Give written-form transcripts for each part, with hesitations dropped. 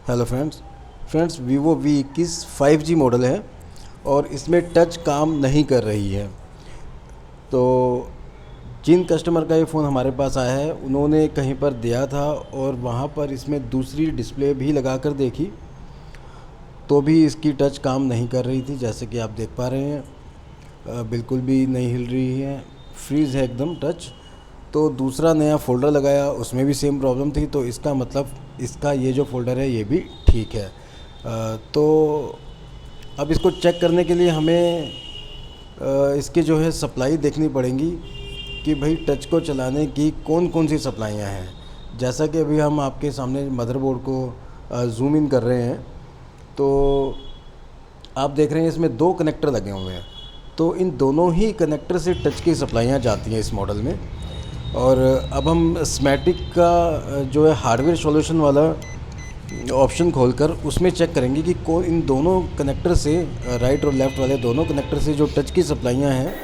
Hello friends Vivo V21 5G model है और इसमें टच काम नहीं कर रही है। तो जिन कस्टमर का ये फ़ोन हमारे पास आया है उन्होंने कहीं पर दिया था और वहाँ पर इसमें दूसरी डिस्प्ले भी लगा कर देखी तो भी इसकी टच काम नहीं कर रही थी। जैसे कि आप देख पा रहे हैं बिल्कुल भी नहीं हिल रही है, फ्रीज़ है एकदम टच। तो दूसरा नया फ़ोल्डर लगाया, उसमें भी सेम प्रॉब्लम थी। तो इसका मतलब इसका ये जो फ़ोल्डर है ये भी ठीक है। तो अब इसको चेक करने के लिए हमें इसके जो है सप्लाई देखनी पड़ेंगी कि भाई टच को चलाने की कौन कौन सी सप्लाइयाँ हैं। जैसा कि अभी हम आपके सामने मदरबोर्ड को ज़ूम इन कर रहे हैं तो आप देख रहे हैं इसमें दो कनेक्टर लगे हुए हैं। तो इन दोनों ही कनेक्टर से टच की सप्लाइयाँ जाती हैं इस मॉडल में। और अब हम स्मैटिक का जो है हार्डवेयर सॉल्यूशन वाला ऑप्शन खोलकर उसमें चेक करेंगे कि कौन इन दोनों कनेक्टर से, राइट और लेफ़्ट वाले दोनों कनेक्टर से जो टच की सप्लाइयाँ हैं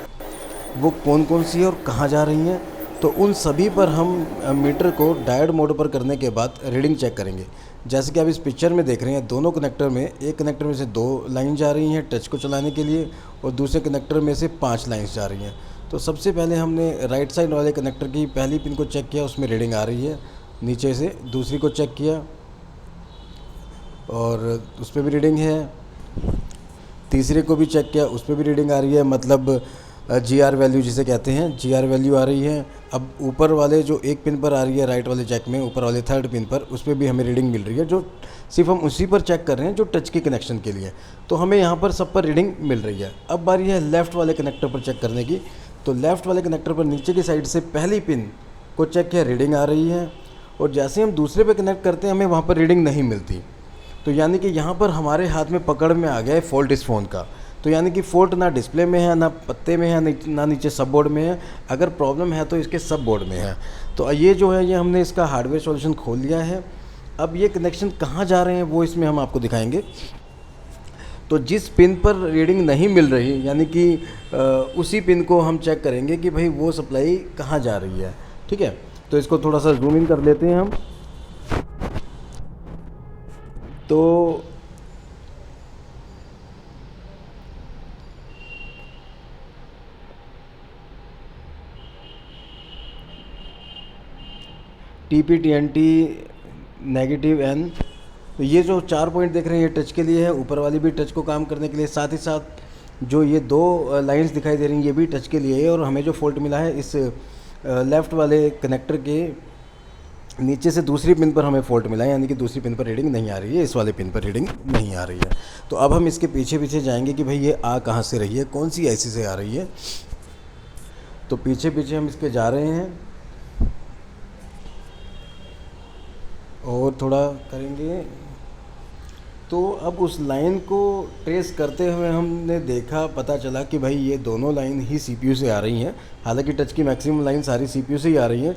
वो कौन कौन सी है और कहाँ जा रही हैं। तो उन सभी पर हम मीटर को डायोड मोड पर करने के बाद रीडिंग चेक करेंगे। जैसे कि आप इस पिक्चर में देख रहे हैं, दोनों कनेक्टर में, एक कनेक्टर में से 2 लाइन जा रही हैं टच को चलाने के लिए और दूसरे कनेक्टर में से 5 लाइन्स जा रही हैं। तो सबसे पहले हमने राइट साइड वाले कनेक्टर की पहली पिन को चेक किया, उसमें रीडिंग आ रही है नीचे से। दूसरी को चेक किया और उस पर भी रीडिंग है। तीसरे को भी चेक किया, उस पर भी रीडिंग आ रही है, मतलब GR वैल्यू जिसे कहते हैं, GR वैल्यू आ रही है। अब ऊपर वाले जो एक पिन पर आ रही है राइट वाले जैक में, ऊपर वाले थर्ड पिन पर, उस पर भी हमें रीडिंग मिल रही है, जो सिर्फ हम उसी पर चेक कर रहे हैं जो टच के कनेक्शन के लिए। तो हमें यहाँ पर सब पर रीडिंग मिल रही है। अब बारी है लेफ़्ट वाले कनेक्टर पर चेक करने की। तो लेफ़्ट वाले कनेक्टर पर नीचे की साइड से पहली पिन को चेक किया, रीडिंग आ रही है। और जैसे हम दूसरे पे कनेक्ट करते हैं हमें वहाँ पर रीडिंग नहीं मिलती। तो यानी कि यहाँ पर हमारे हाथ में पकड़ में आ गया है फ़ॉल्ट इस फ़ोन का। तो यानी कि फ़ॉल्ट ना डिस्प्ले में है, ना पत्ते में है, ना नीचे सब बोर्ड में है। अगर प्रॉब्लम है तो इसके सब बोर्ड में है। तो ये जो है ये हमने इसका हार्डवेयर सॉल्यूशन खोल लिया है। अब ये कनेक्शन कहाँ जा रहे हैं वो इसमें हम आपको दिखाएंगे। तो जिस पिन पर रीडिंग नहीं मिल रही, यानी कि उसी पिन को हम चेक करेंगे कि भाई वो सप्लाई कहाँ जा रही है। ठीक है, तो इसको थोड़ा सा जूम इन कर लेते हैं हम। तो TP/TNT -N, तो ये जो 4 पॉइंट देख रहे हैं ये टच के लिए है, ऊपर वाली भी टच को काम करने के लिए। साथ ही साथ जो ये 2 लाइंस दिखाई दे रही हैं ये भी टच के लिए है। और हमें जो फॉल्ट मिला है इस लेफ़्ट वाले कनेक्टर के नीचे से दूसरी पिन पर हमें फॉल्ट मिला है, यानी कि दूसरी पिन पर रीडिंग नहीं आ रही है, इस वाले पिन पर रीडिंग नहीं आ रही है। तो अब हम इसके पीछे पीछे जाएंगे कि भाई ये आ कहाँ से रही है, कौन सी IC से आ रही है। तो पीछे पीछे हम इसके जा रहे हैं और थोड़ा करेंगे। तो अब उस लाइन को ट्रेस करते हुए हमने देखा, पता चला कि भाई ये दोनों लाइन ही CPU से आ रही हैं। हालांकि टच की मैक्सिमम लाइन सारी CPU से ही आ रही हैं।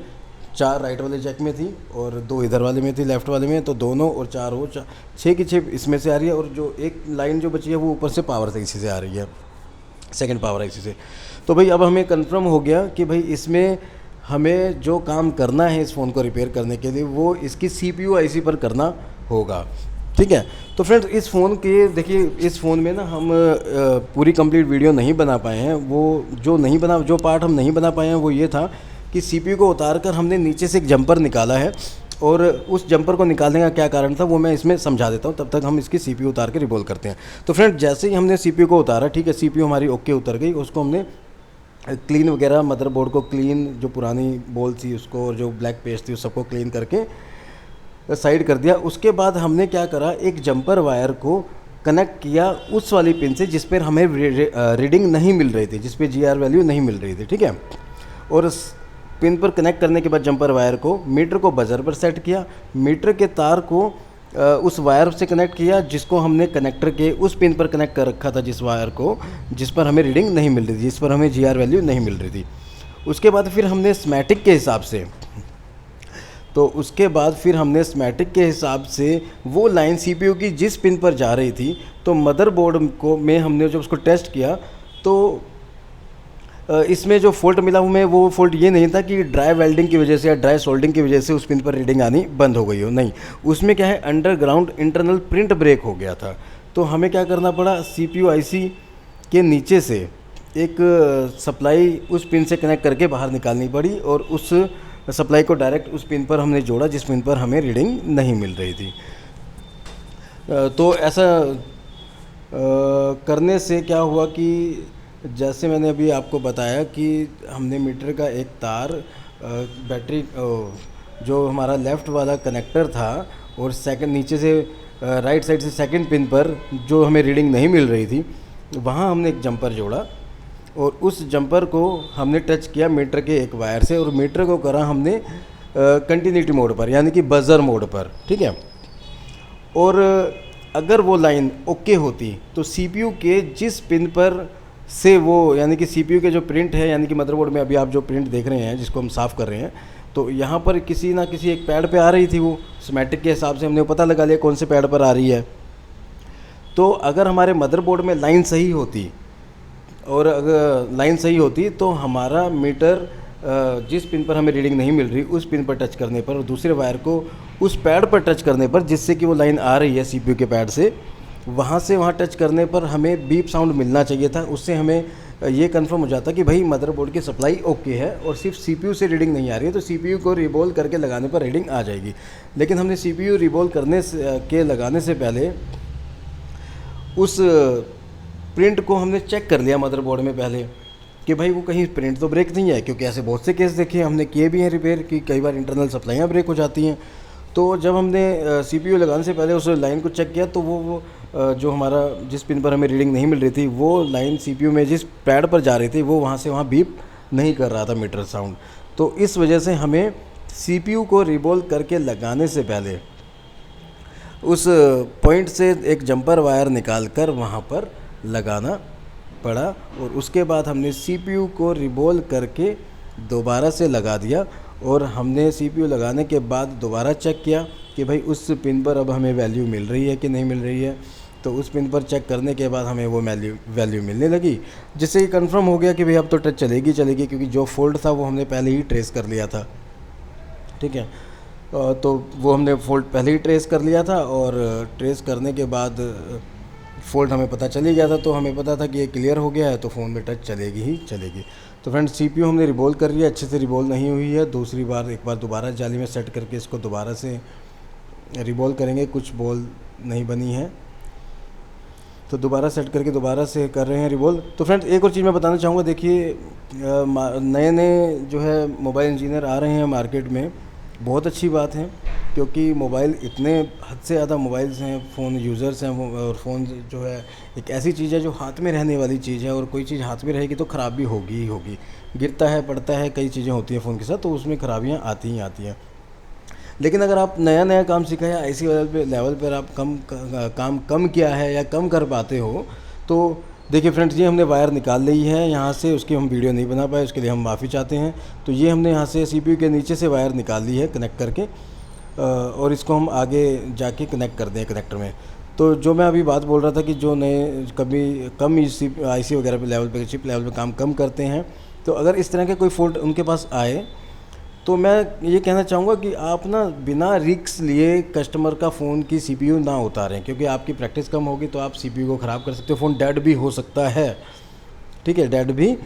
4 राइट वाले जैक में थी और 2 इधर वाले में थी, लेफ़्ट वाले में। तो दोनों और 4 हो 6 की 6 इसमें से आ रही है। और जो एक लाइन जो बची है वो ऊपर से पावर IC से आ रही है, सेकेंड पावर IC से। तो भाई अब हमें कन्फर्म हो गया कि भाई इसमें हमें जो काम करना है इस फ़ोन को रिपेयर करने के लिए वो इसकी CPU IC पर करना होगा। ठीक है, तो फ्रेंड्स इस फ़ोन के देखिए, इस फ़ोन में ना हम पूरी कंप्लीट वीडियो नहीं बना पाए हैं। वो जो पार्ट हम नहीं बना पाए हैं वो ये था कि CPU को उतार कर हमने नीचे से एक जंपर निकाला है। और उस जंपर को निकालने का क्या कारण था वो मैं इसमें समझा देता हूँ, तब तक हम इसकी CPU उतार के रिवॉल्व करते हैं। तो फ्रेंड जैसे ही हमने CPU को उतारा, ठीक है, CPU हमारी ओके उतर गई। उसको हमने क्लीन वगैरह, मदरबोर्ड को क्लीन, जो पुरानी बॉल थी उसको और जो ब्लैक पेस्ट थी उस सबको क्लीन करके साइड कर दिया। उसके बाद हमने क्या करा, एक जंपर वायर को कनेक्ट किया उस वाली पिन से जिस पर हमें रीडिंग नहीं मिल रही थी, जिस पे GR वैल्यू नहीं मिल रही थी। ठीक है, और उस पिन पर कनेक्ट करने के बाद जंपर वायर को मीटर को बजर पर सेट किया। मीटर के तार को उस वायर से कनेक्ट किया जिसको हमने कनेक्टर के उस पिन पर कनेक्ट कर रखा था, जिस वायर को, जिस पर हमें रीडिंग नहीं मिल रही थी, जिस पर हमें GR वैल्यू नहीं मिल रही थी। उसके बाद फिर हमने स्मैटिक के हिसाब से वो लाइन CPU की जिस पिन पर जा रही थी, तो मदरबोर्ड को में हमने जब उसको टेस्ट किया तो इसमें जो फॉल्ट मिला हमें वो फॉल्ट ये नहीं था कि ड्राई वेल्डिंग की वजह से या ड्राई सोल्डिंग की वजह से उस पिन पर रीडिंग आनी बंद हो गई हो, नहीं। उसमें क्या है, अंडरग्राउंड इंटरनल प्रिंट ब्रेक हो गया था। तो हमें क्या करना पड़ा, CPU IC के नीचे से एक सप्लाई उस पिन से कनेक्ट करके बाहर निकालनी पड़ी और उस सप्लाई को डायरेक्ट उस पिन पर हमने जोड़ा जिस पिन पर हमें रीडिंग नहीं मिल रही थी। तो ऐसा करने से क्या हुआ कि जैसे मैंने अभी आपको बताया कि हमने मीटर का एक तार बैटरी जो हमारा लेफ़्ट वाला कनेक्टर था और सेकंड नीचे से राइट साइड से सेकंड पिन पर जो हमें रीडिंग नहीं मिल रही थी वहाँ हमने एक जंपर जोड़ा और उस जंपर को हमने टच किया मीटर के एक वायर से और मीटर को करा हमने कंटिन्यूटी मोड पर, यानी कि बज़र मोड पर, ठीक है। और अगर वो लाइन ओके होती तो CPU के जिस पिन पर से वो, यानी कि CPU के जो प्रिंट है, यानी कि मदरबोर्ड में अभी आप जो प्रिंट देख रहे हैं जिसको हम साफ़ कर रहे हैं, तो यहाँ पर किसी ना किसी एक पैड पे आ रही थी, वो स्कीमेटिक के हिसाब से हमने पता लगा लिया कौन से पैड पर आ रही है। तो अगर हमारे मदरबोर्ड में लाइन सही होती और अगर लाइन सही होती तो हमारा मीटर जिस पिन पर हमें रीडिंग नहीं मिल रही उस पिन पर टच करने पर और दूसरे वायर को उस पैड पर टच करने पर जिससे कि वो लाइन आ रही है CPU के पैड से वहाँ टच करने पर हमें बीप साउंड मिलना चाहिए था। उससे हमें ये कंफर्म हो जाता कि भाई मदरबोर्ड की सप्लाई ओके है और सिर्फ CPU से रीडिंग नहीं आ रही है, तो CPU को रिबॉल करके लगाने पर रीडिंग आ जाएगी। लेकिन हमने CPU रिबॉल करने के लगाने से पहले उस प्रिंट को हमने चेक कर लिया मदरबोर्ड में पहले कि भाई वो कहीं प्रिंट तो ब्रेक नहीं है, क्योंकि ऐसे बहुत से केस देखे हमने, किए भी हैं रिपेयर कि कई बार इंटरनल सप्लाइयाँ ब्रेक हो जाती हैं। तो जब हमने CPU लगाने से पहले उस लाइन को चेक किया तो वो जो हमारा जिस पिन पर हमें रीडिंग नहीं मिल रही थी वो लाइन CPU में जिस पैड पर जा रही थी वो वहाँ से वहाँ बीप नहीं कर रहा था मीटर साउंड। तो इस वजह से हमें CPU को रिबॉल करके लगाने से पहले उस पॉइंट से एक जंपर वायर निकाल कर वहाँ पर लगाना पड़ा और उसके बाद हमने CPU को रिबॉल करके दोबारा से लगा दिया और हमने CPU लगाने के बाद दोबारा चेक किया कि भाई उस पिन पर अब हमें वैल्यू मिल रही है कि नहीं मिल रही है। तो उस पिन पर चेक करने के बाद हमें वो वैल्यू मिलने लगी, जिससे ये कंफर्म हो गया कि भाई अब तो टच चलेगी, क्योंकि जो फॉल्ट था वो हमने पहले ही ट्रेस कर लिया था, ठीक है। तो वो हमने फॉल्ट पहले ही ट्रेस कर लिया था और ट्रेस करने के बाद फॉल्ट हमें पता चली गया था, तो हमें पता था कि ये क्लियर हो गया है तो फ़ोन में टच चलेगी ही चलेगी। तो फ्रेंड्स CPU हमने रिबॉल कर लिया, अच्छे से रिबॉल नहीं हुई है, दूसरी बार एक बार दोबारा जाली में सेट करके इसको दोबारा से रिबॉल करेंगे, कुछ बॉल नहीं बनी है तो दोबारा सेट करके दोबारा से कर रहे हैं रिबॉल। तो फ्रेंड्स एक और चीज़ मैं बताना चाहूँगा, देखिए नए नए जो है मोबाइल इंजीनियर आ रहे हैं मार्केट में, बहुत अच्छी बात है, क्योंकि मोबाइल इतने हद से ज़्यादा मोबाइल्स हैं, फ़ोन यूज़र्स हैं और फ़ोन जो है एक ऐसी चीज़ है जो हाथ में रहने वाली चीज़ है और कोई चीज़ हाथ में रहेगी तो ख़राब भी होगी ही होगी, गिरता है पड़ता है कई चीज़ें होती हैं फ़ोन के साथ, तो उसमें ख़राबियाँ आती ही आती हैं। लेकिन अगर आप नया काम सीखा है, ऐसी लेवल पर आप काम कम किया है या कम कर पाते हो, तो देखिए फ्रेंड्स ये हमने वायर निकाल ली है यहाँ से, उसकी हम वीडियो नहीं बना पाए, उसके लिए हम माफ़ी चाहते हैं। तो ये हमने यहाँ से CPU के नीचे से वायर निकाल ली है कनेक्ट करके और इसको हम आगे जाके कनेक्ट कर दें कनेक्टर में। तो जो मैं अभी बात बोल रहा था कि जो नए कभी कम IC वगैरह पे लेवल पे, चिप लेवल पे काम कम करते हैं, तो अगर इस तरह के कोई फॉल्ट उनके पास आए तो मैं ये कहना चाहूँगा कि आप ना बिना रिस्क लिए कस्टमर का फ़ोन की CPU ना उतारें, क्योंकि आपकी प्रैक्टिस कम होगी तो आप CPU को ख़राब कर सकते हो, फ़ोन डेड भी हो सकता है, ठीक है, डेड भी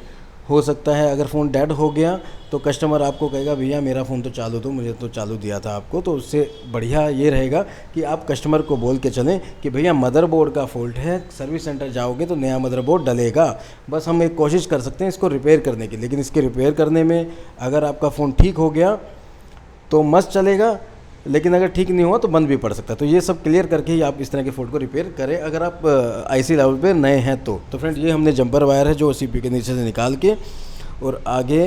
हो सकता है। अगर फ़ोन डेड हो गया तो कस्टमर आपको कहेगा भैया मेरा फ़ोन तो चालू दो, मुझे तो चालू दिया था आपको। तो उससे बढ़िया ये रहेगा कि आप कस्टमर को बोल के चलें कि भैया मदरबोर्ड का फ़ॉल्ट है, सर्विस सेंटर जाओगे तो नया मदरबोर्ड डलेगा, बस हम एक कोशिश कर सकते हैं इसको रिपेयर करने की, लेकिन इसके रिपेयर करने में अगर आपका फ़ोन ठीक हो गया तो मस्त चलेगा, लेकिन अगर ठीक नहीं हुआ तो बंद भी पड़ सकता है। तो ये सब क्लियर करके ही आप इस तरह के फॉल्ट को रिपेयर करें अगर आप IC लेवल पे नए हैं तो। फ्रेंड ये हमने जंपर वायर है जो CPU के नीचे से निकाल के और आगे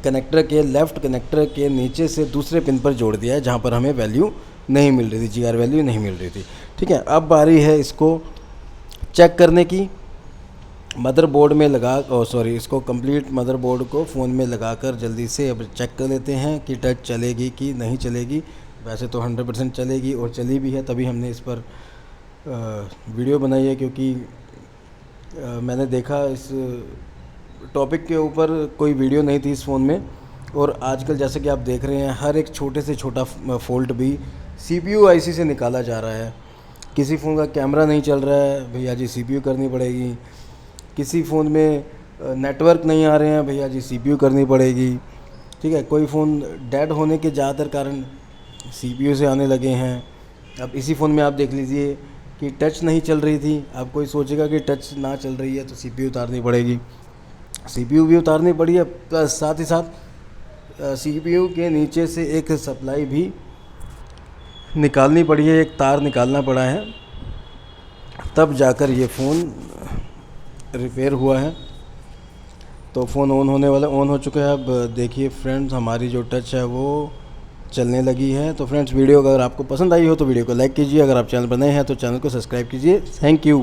कनेक्टर के लेफ़्ट कनेक्टर के नीचे से दूसरे पिन पर जोड़ दिया है जहाँ पर हमें वैल्यू नहीं मिल रही थी, GR वैल्यू नहीं मिल रही थी, ठीक है। अब बारी है इसको चेक करने की, मदरबोर्ड में इसको कंप्लीट मदरबोर्ड को फ़ोन में लगाकर जल्दी से अब चेक कर लेते हैं कि टच चलेगी कि नहीं चलेगी। वैसे तो 100% चलेगी और चली भी है, तभी हमने इस पर वीडियो बनाई है, क्योंकि मैंने देखा इस टॉपिक के ऊपर कोई वीडियो नहीं थी इस फ़ोन में। और आजकल जैसे कि आप देख रहे हैं, हर एक छोटे से छोटा फ़ॉल्ट भी CPU IC से निकाला जा रहा है। किसी फ़ोन का कैमरा नहीं चल रहा है, भैया जी CPU करनी पड़ेगी। किसी फ़ोन में नेटवर्क नहीं आ रहे हैं, भैया जी CPU करनी पड़ेगी। ठीक है, कोई फ़ोन डेड होने के ज़्यादातर कारण CPU से आने लगे हैं। अब इसी फ़ोन में आप देख लीजिए कि टच नहीं चल रही थी। अब कोई सोचेगा कि टच ना चल रही है तो CPU उतारनी पड़ेगी, CPU भी उतारनी पड़ी है, प्लस साथ ही साथ CPU के नीचे से एक सप्लाई भी निकालनी पड़ी है, एक तार निकालना पड़ा है, तब जाकर ये फ़ोन रिपेयर हुआ है। तो फ़ोन ऑन हो चुका है। अब देखिए फ्रेंड्स, हमारी जो टच है वो चलने लगी है। तो फ्रेंड्स, वीडियो अगर आपको पसंद आई हो तो वीडियो को लाइक कीजिए, अगर आप चैनल पर नए हैं तो चैनल को सब्सक्राइब कीजिए। Thank you.